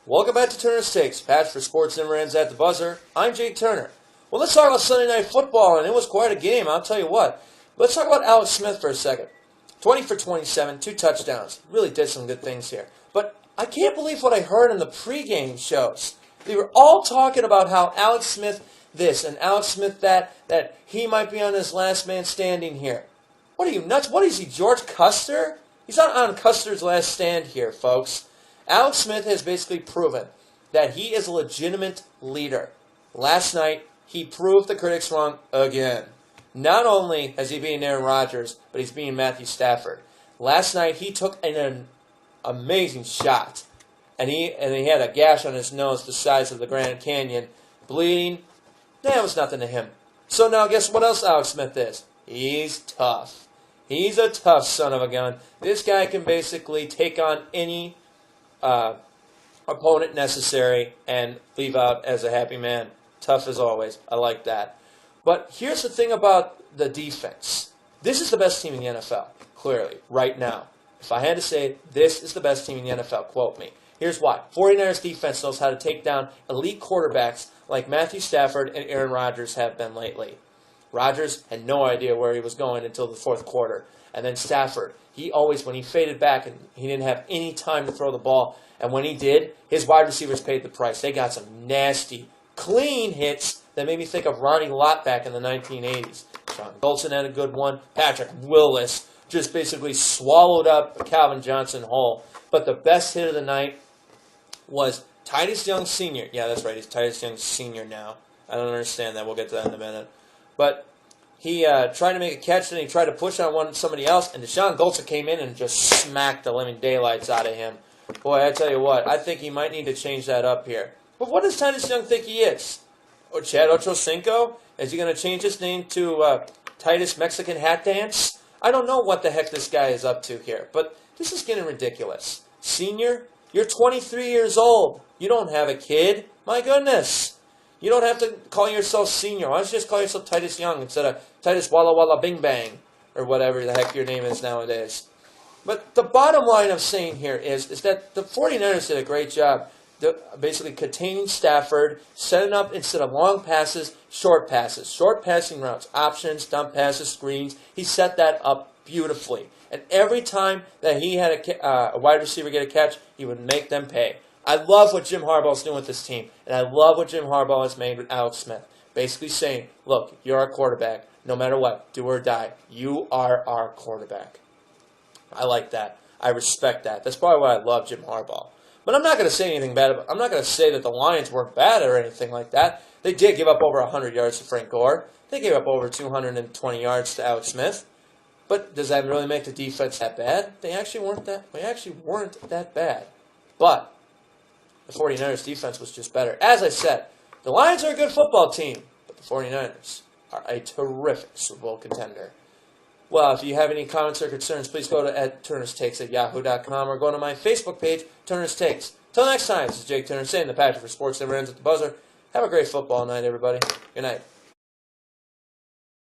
Welcome back to Turnerstakes, patch for sports never ends at the buzzer. I'm Jake Turner. Well, let's talk about Sunday Night Football, and it was quite a game, I'll tell you what. Let's talk about Alex Smith for a second. 20 for 27, 2 touchdowns. Really did some good things here. But I can't believe what I heard in the pregame shows. They were all talking about how Alex Smith this and Alex Smith that he might be on his last man standing here. What are you, nuts? What is he, George Custer? He's not on Custer's last stand here, folks. Alex Smith has basically proven that he is a legitimate leader. Last night, he proved the critics wrong again. Not only has he beaten Aaron Rodgers, but he's beaten Matthew Stafford. Last night, he took an amazing shot, and he had a gash on his nose the size of the Grand Canyon, bleeding. That was nothing to him. So now guess what else Alex Smith is? He's tough. He's a tough son of a gun. This guy can basically take on any opponent necessary and leave out as a happy man. Tough as always. I like that. But here's the thing about the defense. This is the best team in the NFL, clearly, right now. If I had to say this is the best team in the NFL, quote me. Here's why. 49ers defense knows how to take down elite quarterbacks like Matthew Stafford and Aaron Rodgers have been lately. Rodgers had no idea where he was going until the fourth quarter. And then Stafford, he always, when he faded back and he didn't have any time to throw the ball, and when he did, his wide receivers paid the price. They got some nasty, clean hits that made me think of Ronnie Lott back in the 1980s. Sean Golson had a good one. Patrick Willis just basically swallowed up Calvin Johnson whole. But the best hit of the night was Titus Young Sr. Yeah, that's right. He's Titus Young Sr. now. I don't understand that. We'll get to that in a minute. But he tried to make a catch, and he tried to push on somebody else, and Deshaun Golson came in and just smacked the living daylights out of him. Boy, I tell you what, I think he might need to change that up here. But what does Titus Young think he is? Or Chad Ochocinco? Is he going to change his name to Titus Mexican Hat Dance? I don't know what the heck this guy is up to here, but this is getting ridiculous. Senior, you're 23 years old. You don't have a kid. My goodness. You don't have to call yourself senior. Why don't you just call yourself Titus Young instead of Titus Walla Walla Bing Bang or whatever the heck your name is nowadays? But the bottom line I'm saying here is that the 49ers did a great job basically containing Stafford, setting up instead of long passes, short passing routes, options, dump passes, screens. He set that up beautifully. And every time that he had a wide receiver get a catch, he would make them pay. I love what Jim Harbaugh's doing with this team, and I love what Jim Harbaugh has made with Alex Smith. Basically saying, look, you're our quarterback. No matter what, do or die, you are our quarterback. I like that. I respect that. That's probably why I love Jim Harbaugh. But I'm not going to say anything bad about. I'm not going to say that the Lions weren't bad or anything like that. They did give up over 100 yards to Frank Gore. They gave up over 220 yards to Alex Smith. But does that really make the defense that bad? They actually weren't that bad. But the 49ers defense was just better. As I said, the Lions are a good football team, but the 49ers are a terrific Super Bowl contender. Well, if you have any comments or concerns, please go to @turnerstakes@yahoo.com or go to my Facebook page, Turner's Takes. Till next time, this is Jake Turner saying the passion for sports never ends at the buzzer. Have a great football night, everybody. Good night.